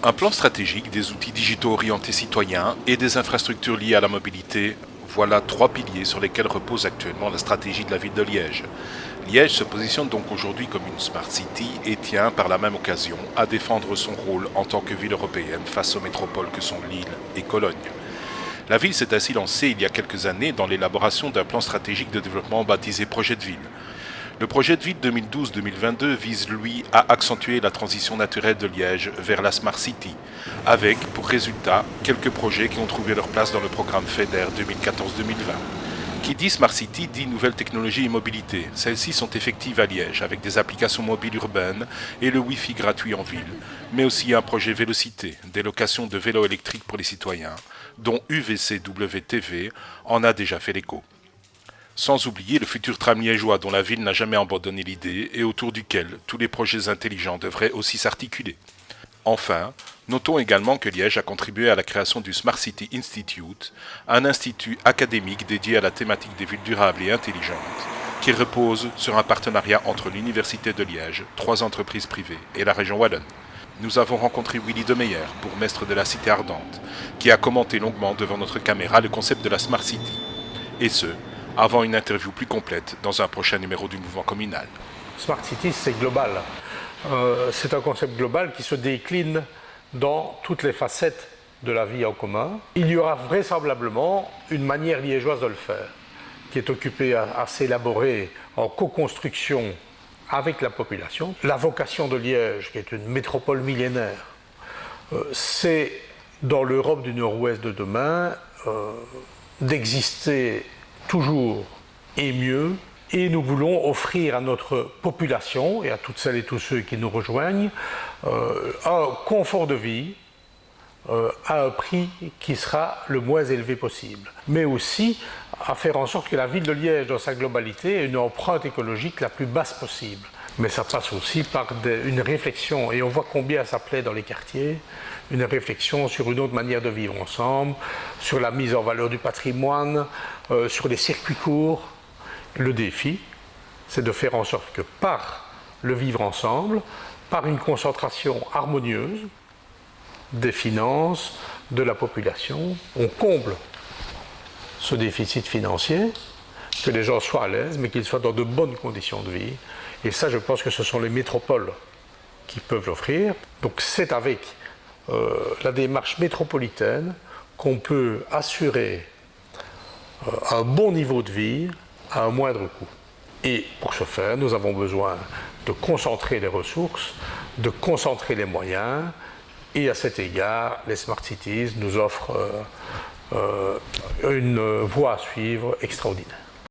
Un plan stratégique, des outils digitaux orientés citoyens et des infrastructures liées à la mobilité, voilà trois piliers sur lesquels repose actuellement la stratégie de la ville de Liège. Liège se positionne donc aujourd'hui comme une Smart City et tient par la même occasion à défendre son rôle en tant que ville européenne face aux métropoles que sont Lille et Cologne. La ville s'est ainsi lancée il y a quelques années dans l'élaboration d'un plan stratégique de développement baptisé Projet de ville. Le projet de ville 2012-2022 vise, lui, à accentuer la transition naturelle de Liège vers la Smart City, avec, pour résultat, quelques projets qui ont trouvé leur place dans le programme FEDER 2014-2020. Qui dit Smart City dit nouvelles technologies et mobilité. Celles-ci sont effectives à Liège, avec des applications mobiles urbaines et le Wi-Fi gratuit en ville, mais aussi un projet Vélocité, des locations de vélos électriques pour les citoyens, dont UVCWTV en a déjà fait l'écho. Sans oublier le futur tram liégeois dont la ville n'a jamais abandonné l'idée et autour duquel tous les projets intelligents devraient aussi s'articuler. Enfin, notons également que Liège a contribué à la création du Smart City Institute, un institut académique dédié à la thématique des villes durables et intelligentes, qui repose sur un partenariat entre l'Université de Liège, 3 entreprises privées et la région wallonne. Nous avons rencontré Willy Demeyer, bourgmestre de la Cité Ardente, qui a commenté longuement devant notre caméra le concept de la Smart City. Et ce, avant une interview plus complète dans un prochain numéro du mouvement communal. Smart City, c'est global. C'est un concept global qui se décline dans toutes les facettes de la vie en commun. Il y aura vraisemblablement une manière liégeoise de le faire, qui est occupée à s'élaborer en co-construction avec la population. La vocation de Liège, qui est une métropole millénaire, c'est dans l'Europe du Nord-Ouest de demain d'exister toujours et mieux, et nous voulons offrir à notre population et à toutes celles et tous ceux qui nous rejoignent un confort de vie à un prix qui sera le moins élevé possible, mais aussi à faire en sorte que la ville de Liège dans sa globalité ait une empreinte écologique la plus basse possible. Mais ça passe aussi par une réflexion, et on voit combien ça plaît dans les quartiers, une réflexion sur une autre manière de vivre ensemble, sur la mise en valeur du patrimoine, sur les circuits courts. Le défi, c'est de faire en sorte que par le vivre ensemble, par une concentration harmonieuse des finances, de la population, on comble ce déficit financier, que les gens soient à l'aise, mais qu'ils soient dans de bonnes conditions de vie. Et ça, je pense que ce sont les métropoles qui peuvent l'offrir. Donc c'est avec la démarche métropolitaine qu'on peut assurer un bon niveau de vie à un moindre coût. Et pour ce faire, nous avons besoin de concentrer les ressources, de concentrer les moyens, et à cet égard, les Smart Cities nous offrent une voie à suivre extraordinaire.